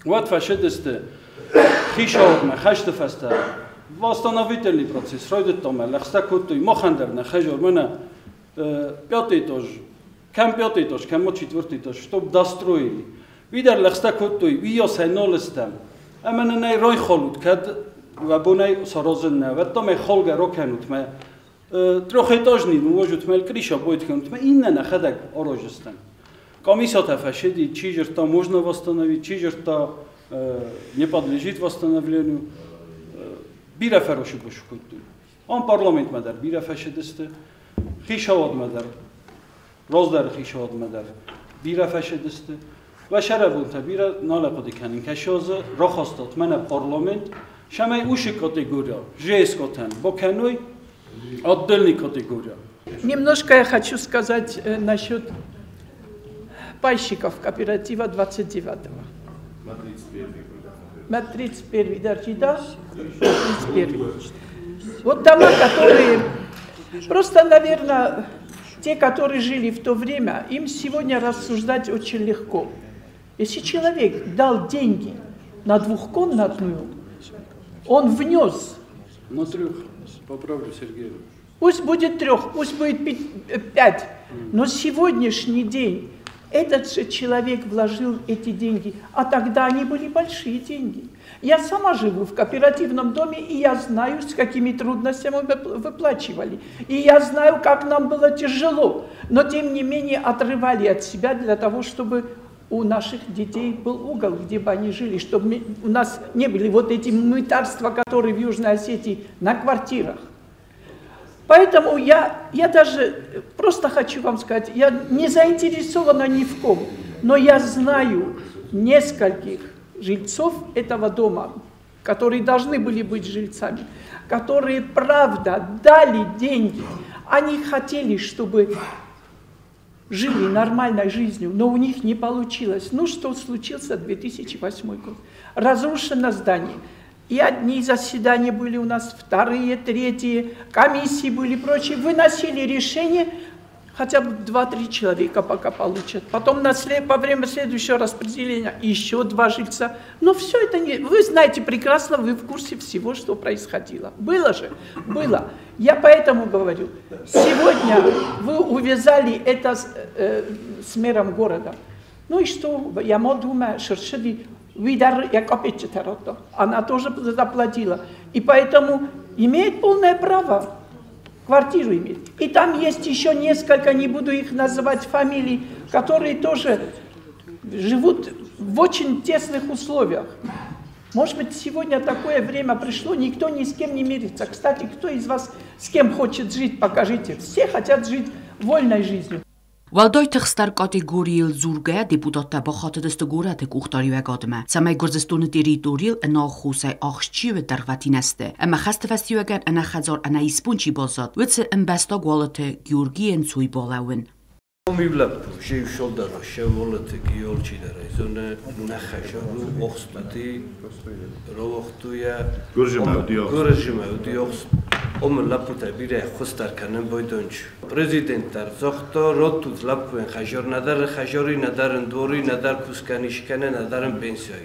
وقت فشدسته خیشات ما خشت فسته. واستانویتلی پروسس راید تامه لخسته کتوی ما خندر نه خجار منه پیاتیتاش کم پیاتیتاش کم ما چیتورتیتاش شتوب دسترویی. ویدر لخسته کتوی ویا سینالستم. اما نه رای خالود کد و بونه سرازن نه. و تامه خالگر را کنود ما трехэтажный, может, крыша будет, мы именно ходак оружестан. Комиссия фашиди, чижерта можно восстановить, чижерта не подлежит восстановлению. Бира фароши бушкуту. Он парламент мадар, бира фашидисты, хишавад мадар, роздар хишавад мадар, бира фашидисты. و شربون تبیره ناله قدی کنین کشازه راه استاد من پارلمنت شما اوش کاتگوریا جیس کاتن با کنوی отдельной категории. Немножко я хочу сказать насчет пайщиков кооператива 29-го. На 31-й, да? 31-й. Вот дома, которые... Просто, наверное, те, которые жили в то время, им сегодня рассуждать очень легко. Если человек дал деньги на двухкомнатную, он внес... На трех. Поправлю Сергея. Пусть будет 3, пусть будет 5. Но сегодняшний день этот же человек вложил эти деньги, а тогда они были большие деньги. Я сама живу в кооперативном доме, и я знаю, с какими трудностями мы выплачивали. И я знаю, как нам было тяжело. Но тем не менее отрывали от себя для того, чтобы у наших детей был угол, где бы они жили, чтобы у нас не были вот эти мытарства, которые в Южной Осетии на квартирах. Поэтому я даже просто хочу вам сказать, я не заинтересована ни в ком, но я знаю нескольких жильцов этого дома, которые должны были быть жильцами, которые, правда, дали деньги, они хотели, чтобы... жили нормальной жизнью, но у них не получилось. Ну, что случился 2008 год? Разрушено здание. И одни заседания были у нас, вторые, третьи, комиссии были, прочие. Выносили решение, хотя бы 2-3 человека пока получат. Потом во время следующего распределения еще 2 жильца. Но все это не... Вы знаете прекрасно, вы в курсе всего, что происходило. Было же? Было. Я поэтому говорю, сегодня вы увязали это с мэром города. Ну и что? Я думаю, Шершеди, Видар Якопечетарото. Она тоже заплатила. И поэтому имеет полное право. Квартиру иметь. И там есть еще несколько, не буду их называть фамилий, которые тоже живут в очень тесных условиях. Может быть, сегодня такое время пришло, никто ни с кем не мирится. Кстати, кто из вас с кем хочет жить, покажите. Все хотят жить вольной жизнью. Валдойтых стар категориил зурге депутата ба хатır istgora te kuxtari ve gadme. Samay Gürzistanı teritorial ana xusay axçi ve darvatineste. Ama xast festiwagan ana xazar ana ispunchi bazat. Witse imbesta gwalate Georgien suy balawin. Mivlab şey şolda şevolate giolçi dere. Zone naxaşaru oxtati roxtuya Gürjima udiox. Om laputa bire xustar kanen boydonç. Prezidentlar zoxto rotuz lapuen xajor nadar xajori nadarın dori nadar kuskanişkane nadarın pensiyoy.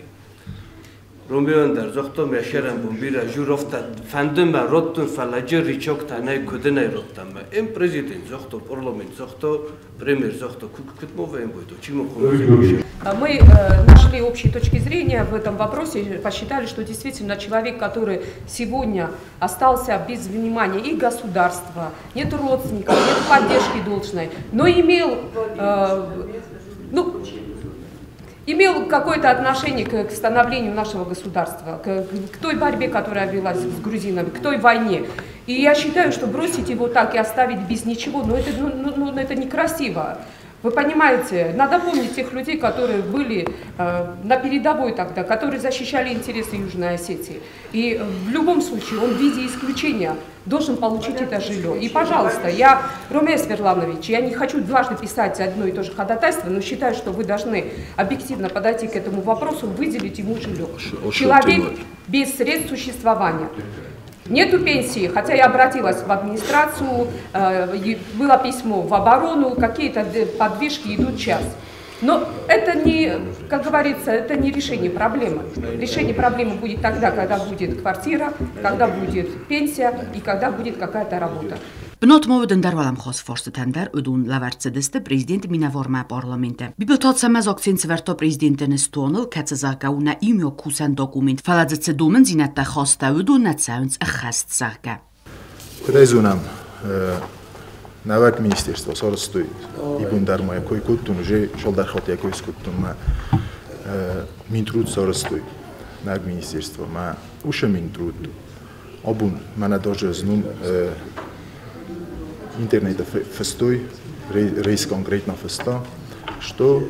Rombeondar zoxto meşeren bumbira jurofta fandema rotun falajır riçok tanay kudenay rottama. Em prezident zoxto parlament zoxto премьер zoxto kutmovem boydo. Чему Мы нашли общие точки зрения в этом вопросе, посчитали, что действительно человек, который сегодня остался без внимания и государства, нет родственников, нет поддержки должной, но имел какое-то отношение к становлению нашего государства, к той борьбе, которая велась с грузинами, к той войне. И я считаю, что бросить его так и оставить без ничего, это некрасиво. Вы понимаете, надо помнить тех людей, которые были на передовой тогда, которые защищали интересы Южной Осетии. И в любом случае он в виде исключения должен получить это жилье. И, пожалуйста, Ромей Сверланович, я не хочу дважды писать одно и то же ходатайство, но считаю, что вы должны объективно подойти к этому вопросу, выделить ему жилье. Человек без средств существования. Нету пенсии, хотя я обратилась в администрацию, было письмо в оборону, какие-то подвижки идут час. Но это не, как говорится, это не решение проблемы. Решение проблемы будет тогда, когда будет квартира, когда будет пенсия и когда будет какая-то работа. Բնոթմովը դնդարվալամ խոսվորսը թենդեր ուդուն լավարցեդստը պրեզիդենտ մինավորմա պարլամենտը։ Բիբոթացամազ օկցին ծվերտո պրեզիդենտը նստոնը կացազակաունա իմյո կուսան դոկումենտ ֆալաձծը դումն զինատա խոստա ուդուն նացաունց ըխաստ զակա։ Կրեզունամ նավակ մինիստրство սորստույ իբունդարմայա կոյ կուտտուն ուժե շոլդար խոտյա կոյ սկուտտուն մա մինտրուտ սորստույ նավակ մինիստրство մա ուշը մինտրուտ обун мана даже знун интернета фестой рейс конкретно феста что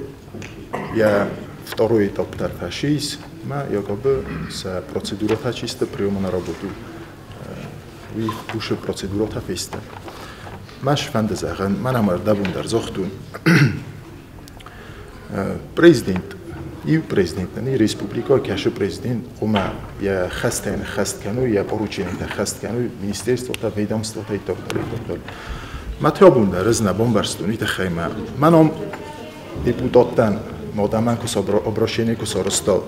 я второй этап тарфашис ма якобы с процедурата чисто приема на работу и уже процедурата феста маш фантазиан манамар дабундар зохтун президент и президент не республика кеше президент ума я хастен хасткану я поручение хасткану министерство та ведомство та итог матрабунда разна бомбарстуни та хайма манам депутаттан модаман ко обращение ко соростал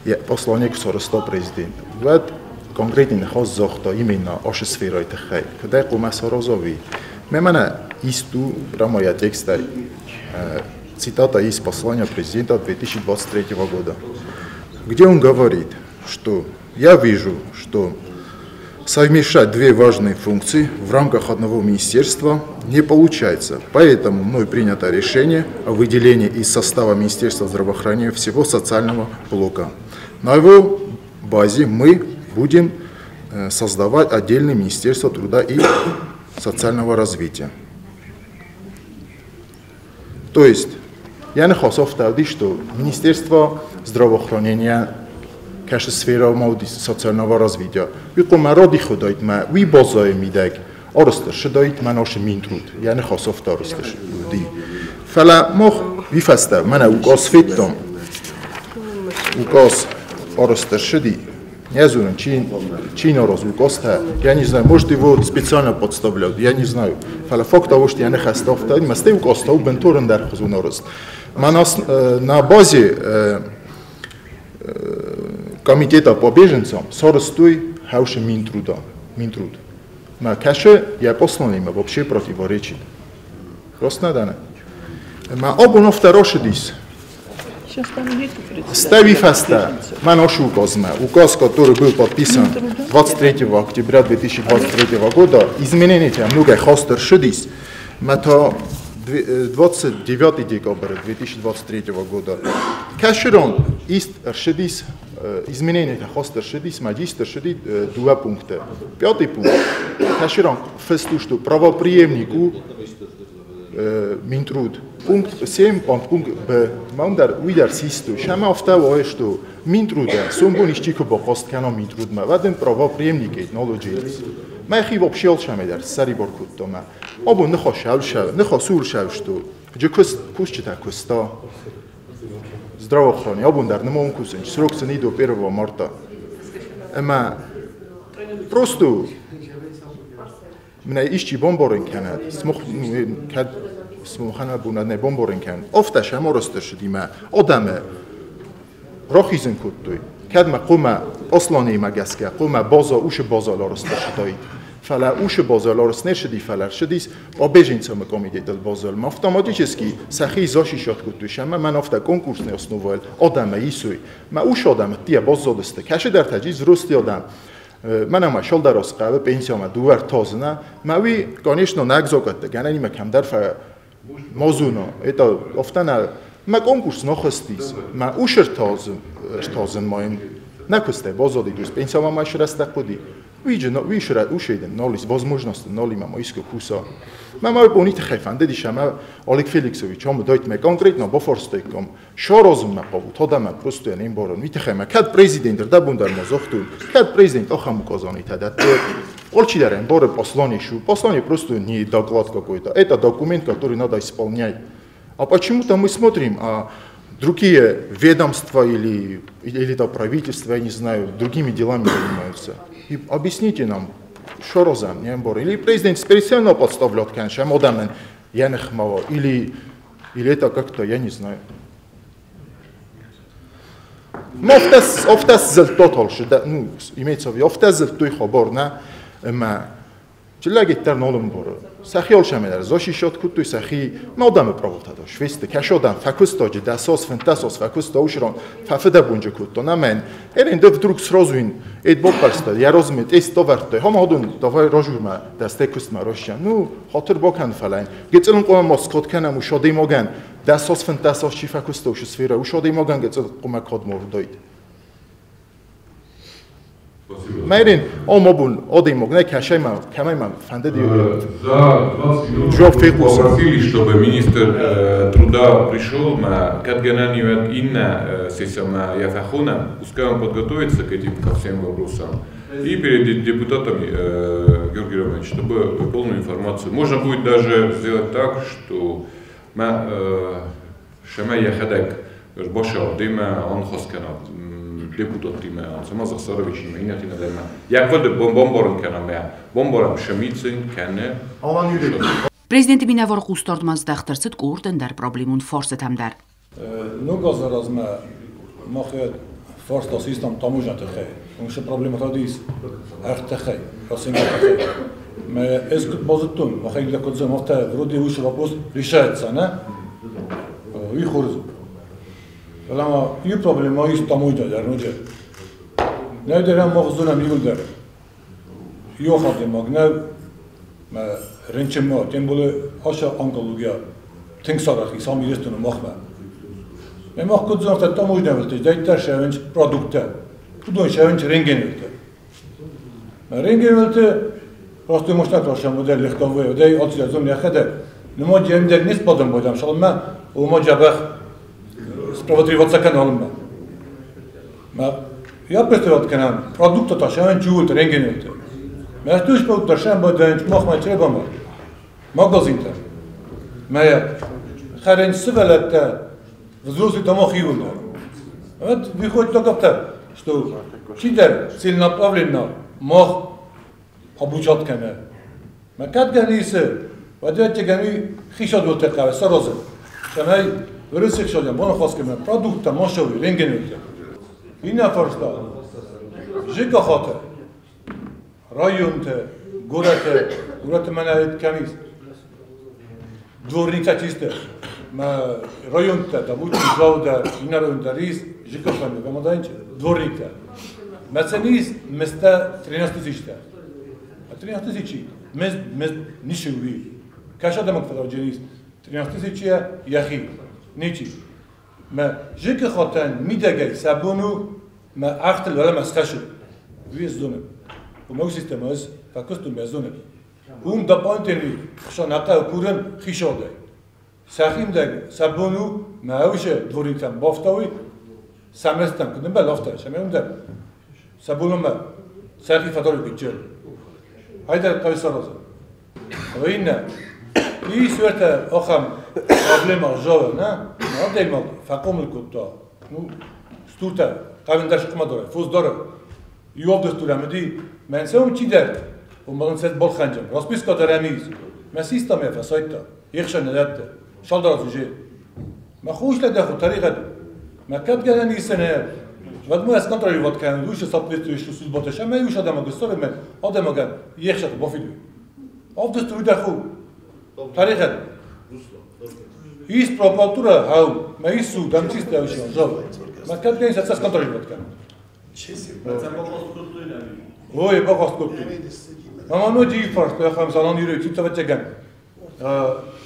я послание ко соростал президент вот конкретно хоз зохто именно ош сферой та хай куда кума сорозови мемана исту промоя текста цитата из послания президента 2023 года, где он говорит, что я вижу, что совмещать две важные функции в рамках одного министерства не получается, поэтому мной принято решение о выделении из состава Министерства здравоохранения всего социального блока. На его базе мы будем создавать отдельное Министерство труда и социального развития. То есть, я не хочу сказать, что Министерство здравоохранения, кэш сфера социального развития, викома роди ходает, мы базаем идег, оростер, шедает, мы наш минтруд. Я не хочу сказать, оростер, ди. Фала мох вифаста, мы указ фиттом, указ оростер шеди. Я знаю, чин раз указ-то, я не знаю, может его специально подставляют, я не знаю. Фала факт того, что я не хочу сказать, мы сте указ-то у бентурен дар хозун орост. На базе комитета по беженцам соростуй хауше минтруд. На каше я посланный вообще противоречит. Просто надо. Ма обуно второе дис. Стави фаста. Манош указ, который был подписан 23 октября 2023 года, изменение много хостер шедис. Мато 29 декабря 2023 года. Кашерон ist шедис изменение хостер шедис, магистр шедис два пункта. Пятый пункт. Кашерон фесту, что правопреемнику Минтруд. Пункт 7, пункт Б. Мамдар уйдар систу. Шама офтавое, что Минтруда сумбунищико бахосткано Минтрудма. Ваден правопреемник этнологиялис. ما خیلی وابشیال شمی در سری بار کود دامه. آبو نخواه شو، نخواه سور شو شتو. جا کس چه تا کستا. Здравоохранение, آبون در نمون کسن. سروک سنی دو 1 марта. اما просто من ایشی بمبارن کند. سموخانه بوند نه بمبارن کند. افتش هم راست شدیم. آدمه راخیزن کود دوی. کدم قوم اصلانی مگسکه قوم بازا اوش بازا لارست شدایی فلا اوش بازا لارست نشدی فلر شدیس با بجینسا مکامیده دل بازال مفتامادی چسکی سخی زاشی شد کدوش اما من افتا کنکورس نیاسنوال آدم ایسوی ما اوش آدم تیه بازا دسته کشه در تجیز رستی آدم من هم شال در اسقه پنسیام دوار تازنه ماوی کانیشنو نگزاکت گنانی مکم در موضوعنا ایتا افتانه ما کنکورس نخستیس ما اوشر تازن ماین نکسته بازادی دوست پنسیام ما شرسته خودی ویشرد اوشیدن نالیس возможность نالیم ما ایسکو کوسا ما بونیت خیفنده دیشم ما آلیک فیلیکسویچ هم دایت ما کنکریتنا با فرستیکم شارازم ما قبول تا دم پروستو این بارون ویت خیمه کد پرزیدنت در بوندر مازاختون کد پرزیدنت آخام указаний тадат Ольчи дарем боры послание шу послание просто не доклад какой-то это документ который надо исполнять. А почему-то мы смотрим, другие ведомства или то правительство, я не знаю, другими делами занимаются. И объясните нам, что розам, не бор, или президент специально подставляет, конечно, модамен, я не хмало, или это как-то, я не знаю. Офтас зелтотол, ну, имеется в виду, офтас зелтой хабар, на, Чиллаги тернолом боро. Сахиол шамедер. Зоши шот кутуй сахи модам правотадош. Весте кашодам факустоджи дасос фентасос факустоушрон фафеда бунджи кутто. Намен. Эрен дов друг срозуин эд бокарста. Я розмет эс товарто. Хом ходун давай рожурма дастекустма рошя. Ну хотер бокан фалайн. Гецелун қома москот канам ушоди моган. Дасос фентасос чи факустоуш сфера. Ушоди моган гецел қома код мордоид. Майрин, омобун, одимог, не кашайма, камайма, фандеди. За 20 минут попросили, чтобы министр труда пришел, как генеральный инна сессия Яфахона, пускай он подготовится к этим ко всем вопросам. И перед депутатами, Георгий Романович, чтобы полную информацию. Можно будет даже сделать так, что Шамай Яхадек, Бошал, Дима, он хосканат. Депутатime, Samaz Sarovičima, inatina dema. Jak vode bomboran kaname, bomboram šamicin kane. Prezidenti minavor qustordmaz daxtarsit qurdan dar problemun forset ham dar. Nu gazarazma maxed forsta sistem tamuja txay. Unše problema tadis artxay, rasinga txay. Ma eskut bozutun, maxed da kodzem afta vrodi uš вопрос решается, на? И хурз. Lama iyi problema ist tamuja der noje. Ne deram mağzuna miyul der. Yok hadim magna ma rençemo tembole aşa Andaluya tinksaraki sami yestunu mahma. Ne mahkud zonta tamuja velte daytar şevenç produkta. Tudon şevenç rengen velte. Ma rengen velte Просто можно тоже модель легковой, да и от зон я ходил. Но мы делаем не спадем будем, что мы у моджабах справедливаться каналом. Я представляю канал. Продукты ташаем чуют рентгенуют. Мы тоже продукты ташаем будем, махма треба мы. Магазин-то. Мы харин сывалат-то взрослый домах юлда. Вот выходит только так, что читер целенаправленно мах обучать канал. Мы как говорится, вот эти гани хищат вот такая сразу. Шамай выросших шоля, монохоскими продукты машовые рентгенуют. И на форста. Жика хата. Район-то, город меняет камис. Дворник чисто. Мы район-то, да будет завода, и на район-то рис, жика хата, помодаете, дворник-то. Мы ценис места 13 тысяч-то. 13 тысяч. Мы ничего не. Каша дамаг тогда дженис 13 тысяч яхи. Ничего. Мы жика хата мидагай сабуну, мы ахтел вала масхашу. Весь зона. У нас система есть, факусту мезоне. Дополнительный, что ната курен хишодай. Сахим даг сабуну, мы ауше дворник там бафтави, саместам, куда мы лафта, шамем даг. Сабуну мы сахи фатори пичер. Hayda kavsarız. Oyna. İyi söylete akam problema jove, ne? Ne demek? Fakomul kutta. Nu sturta. Kavindaş kumadora. Fuzdora. Yol döstülemedi. Men sen çider. Onların ses bol xancam. Raspiska deremiz. Men sisteme fasayta. Yekşan nedette. Şaldar suje. Ma خوشla da tariqa. Ma kad geleni sene. Vad mu eskontroli vad kan duše sapletu što su boteša, me još adama gostove men, adama gan, jehšat bofidu. Ovdje tu idahu, tarihat. Is propatura, hau, ma isu, dam čiste još žal. Ma kad gani sad eskontroli vad kan. Oje, bogost koptu. Mama no di farst, ja ham salon yürü, çita veçegen.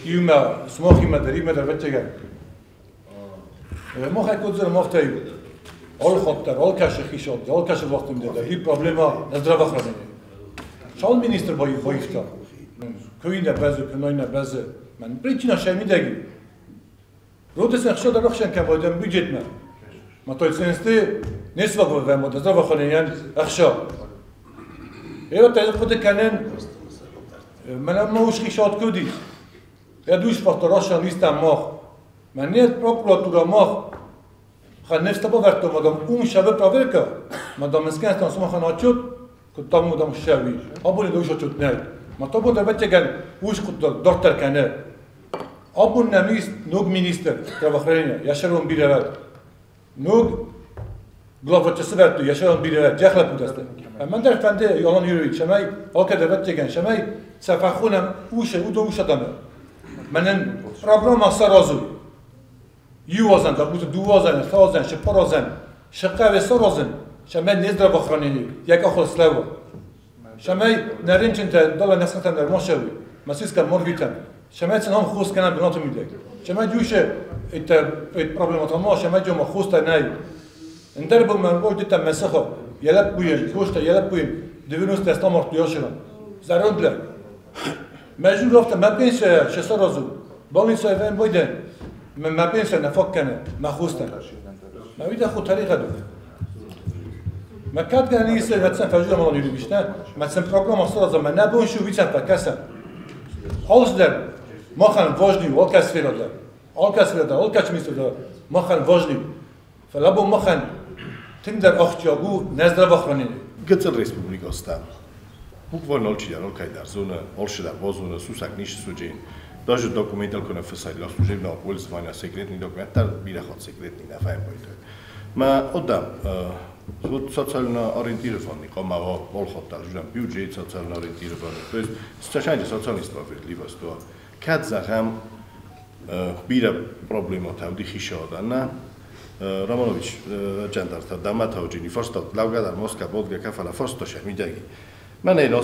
Ima, smohima der veçegen. Mohay kodzor mohtay. All خطر، all کاش خیشات، all کاش وقتم داده. این پروبلما نزدرا خرابه. شال مینیستر بایفتا. کوینه بعضی، کنایه بعضی. من پریچنا شمی دگی. رودس نخشاد رخشن که بایدم بیجت من. ما توی سنسته نیست وقت و ما نزدرا خرابیان اخشا. ایو تایید خود کنن. من اما وش خیشات کودی. یا دوش فاتوراشان نیستم ماخ. من نیت پروکراتورا ماخ. خنفت با ورد مادام اون شب پراور که مادام مسکن تانسوم خانه شد که تام مادام شوی آبون دوش شد نه ما تو بود بچه گل وش خود دکتر کنه آبون نمیست نوگ مینیستر تراخرینه یاشرون بیرود نوگ گلافچه ورد یاشرون بیرود جخلت بودسته من در فنده یالان یوری شمای آکر بچه گن شمای سفخونم وشه و دوش دامه منن پروگرام سرازوی یوازن تا بود دوازن سازن شپرازن شقه و سرازن شمای نزدر بخرانینی یک آخر سلوا شمای نرینچن تا دل نسختن در ماشوی مسیس کن مرویتن شمای هم خوست کنن بناتو میده شمای جوشه ایت پروبلمات ما شمای جو ما خوست نای اندر بول من بود تا مسخه یلب بوین خوشت یلب بوین دوینوس تستام ارتیاشن زرندله مجبور رفت ما بینس شسر رازو بالی سایفن بودن ما بینس نفاق کنه ما خوستن ما ویده خود طریقه دو ما کات گانی سه مثلا فجور ما نیرو بیشتر مثلا پروگرام اصلا از من نبود شو بیشتر فکسن حالش در ما خان واجنی والکاس فیلده والکاس فیلده والکاس میسته ما خان واجنی فلابو ما خان تیم در اختیابو نزد بخرانی گتر رسپوبلیک استان bukvalno olčija rolka i dar zona, olše dar vozuna, susak niš suđen. Даже документал кона фасадила служебного пользования секретный документар бира ход секретный на файн пойдет. Ма отдам вот социально ориентированный, комаво волхотар журам бюджет социально ориентированный. То есть совершенно социальная справедливость. Кад захам бира проблема тавди хишадана Романович Джандарта дамата уджини форстат лавгадар Москва бодга кафала форстоша мидаги. Мене е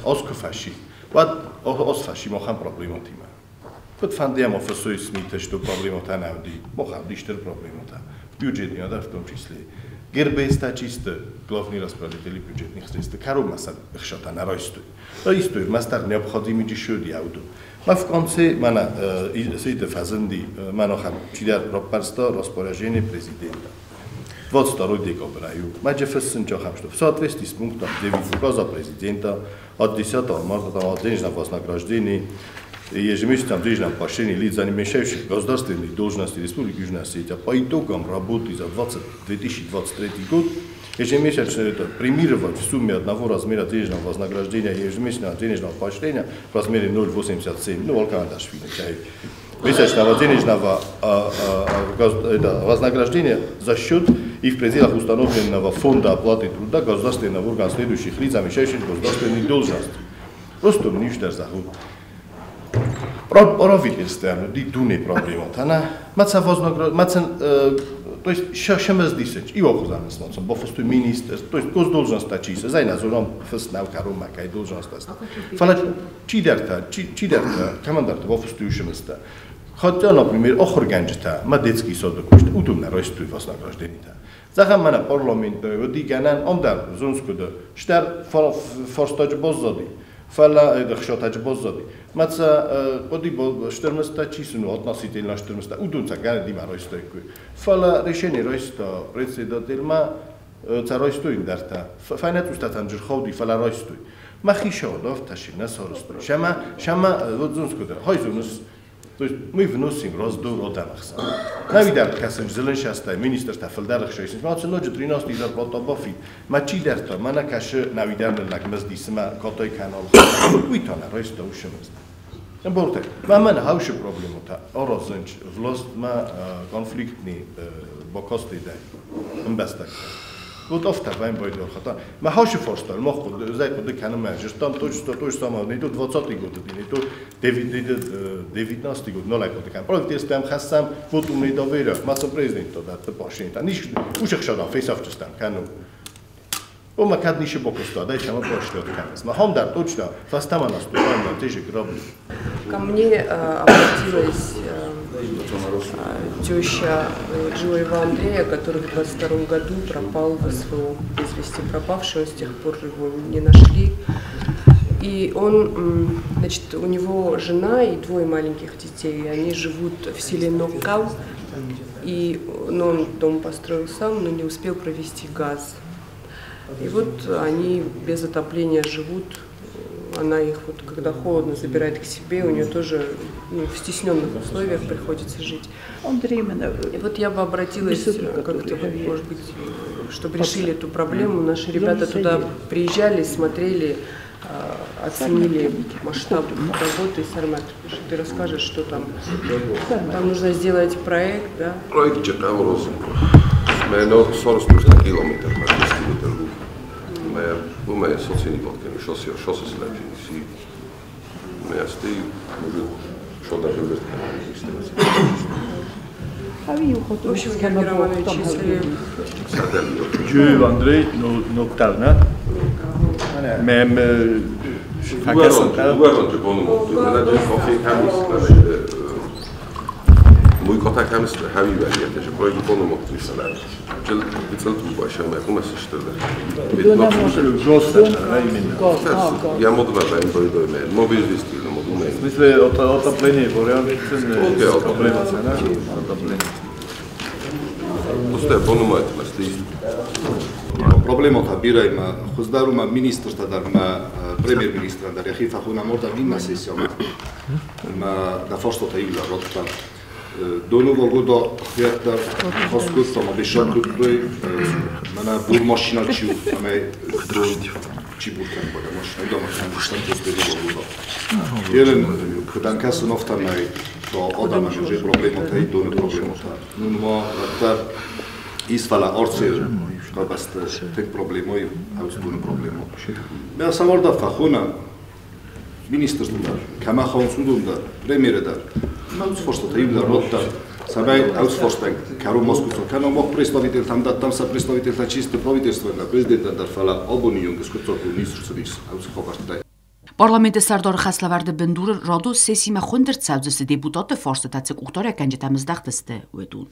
осკოფაში. Wat osfashi mohan problemotima. Kot fandiamo fosoi smite što problemota navdi. Mohan dišter problemota. Budžetni odar v tom čísle. Gerbe sta čiste glavni raspodelitelji budžetnih sredstв. Karu masa хшата на росту. То исто мастар необходими дишуди ауду. Ма в конце мана сите фазенди манохан чидар пропарсто распоряжение президента. 22 декабря. Маджа фессен чохам, что в соответствии с пунктом 9 указа президента от 10 марта о денежном вознаграждении и ежемесячном денежном поощрении лиц, занимающих государственные должности Республики Южная Осетия по итогам работы за 2023 год ежемесячно премировать в сумме одного размера денежного вознаграждения и ежемесячного денежного поощрения в размере 0,87, ну, Алкандашвили, месячного денежного вознаграждения за счет и в пределах установленного фонда оплаты труда государственного органа следующих лиц, замещающих государственные должности. Просто ништер заход. Провидельственно, ди дуне проблема. Тана, маца то есть шемез дисеч, и охузан смоцом, бофосту министр, то есть госдолжность чиса, зай назором феснав карума, кай должность. Фала чидерта, командарта бофосту ушеместа. Хотя, например, охорганжта, ма детский садок, удобно растут вознаграждение. Захам мана парламент, диганан, он дар зонскуда, штар форстач боззади, фала хшатач боззади. Маца поди штормста чисуну относительно штормста, удунца гана дима растут. Фала решение растут, председательма царостуин дарта, файнат устатан жирхауди фала растут. Махишадов ташина соросту. Шама вот зонскуда, хай зонус. То есть мы вносим раздор от Амахса. Навидар касем зеленшастай министр тафелдар хшейсин. Ма ценоджи 13 зарплата бафи. Ма чидерта мана каше навидар нагмездисма котой канал. Уитона ройста ушемез. Емборте. Ма мана хауше проблемота. Орозенч власт ма конфликтни бокости дай. Ембестак. Вот автор вайн бойдер хата. Ма хауше форстал моху зай коды канам жертам точно само не до 20 год, не до 19 год, но лайк коды кан. Правительством хассам вот умный доверие. Маса президента да топашинта. Ниш ушах шада фейсафчстан кану. Ома кад нише бокоста, дай чама поштот канас. Ма хом дар точно фастама наступан на теже гробни. Ко мне обратилась теща Джоева Андрея, который в 22 году пропал в СВО, без вести пропавшего, с тех пор его не нашли. И он, значит, у него жена и 2 маленьких детей, и они живут в селе Ноккал, но он дом построил сам, но не успел провести газ. И вот они без отопления живут, она их вот, когда холодно, забирает к себе, у нее тоже в стесненных условиях приходится жить. И вот я бы обратилась, как-то, может быть, чтобы решили эту проблему. Наши ребята туда приезжали, смотрели, оценили масштаб работы. Сармат, ты расскажешь, что там? Там нужно сделать проект, да? Проект чекал розынку. Мы 40 километров, мы социальные подкрепы, что се следи. Мы остаем, может, что даже без В общем, Георгий Романович, если... Чую, Андрей, но ктавна. Мем... Уверен, че по-ному. Надеюсь, кофе камис, Mój kotak tam jest habiwali, ja też projekt po-nому odpisałem. Czyli wyceltu właśnie, ale jak u nas jeszcze Ja modlałem, bo dojmę. Mogę zwiedzić, no mogę. W sensie otoplenie, bo ja Okej, otoplenie. Postoje po-nому это настоящий. Проблемата бирајма хоздарума министрта дарма премиер-министра да рехифа хуна морда винна сесијама да форстата игла ротта до Нового года хвята хоскуттама бешакуттой мана бур машина чиу аме чибуркан бада машина дома хамштан тосте Нового года Елен кадан касу нофтамай то одама же проблемата и до проблемата но та Isfala orțel, că basta tek problemă, au spune problemă. Mea samarda fahuna, ministru dar, kama khansudun dar, premier dar, au sforsta taib dar rotta, sabai au sforsta caro Moscou, kana mog представитель там да там са представитель та чисто правителство на президент dar fala oboniun discutot ministru sădis, au sforsta. Parlamenti Sardor Xaslavardi Bindur Radu sesima xundert savzisi deputati forsatasi uqtor ekanji tamizdaxtiste wedun.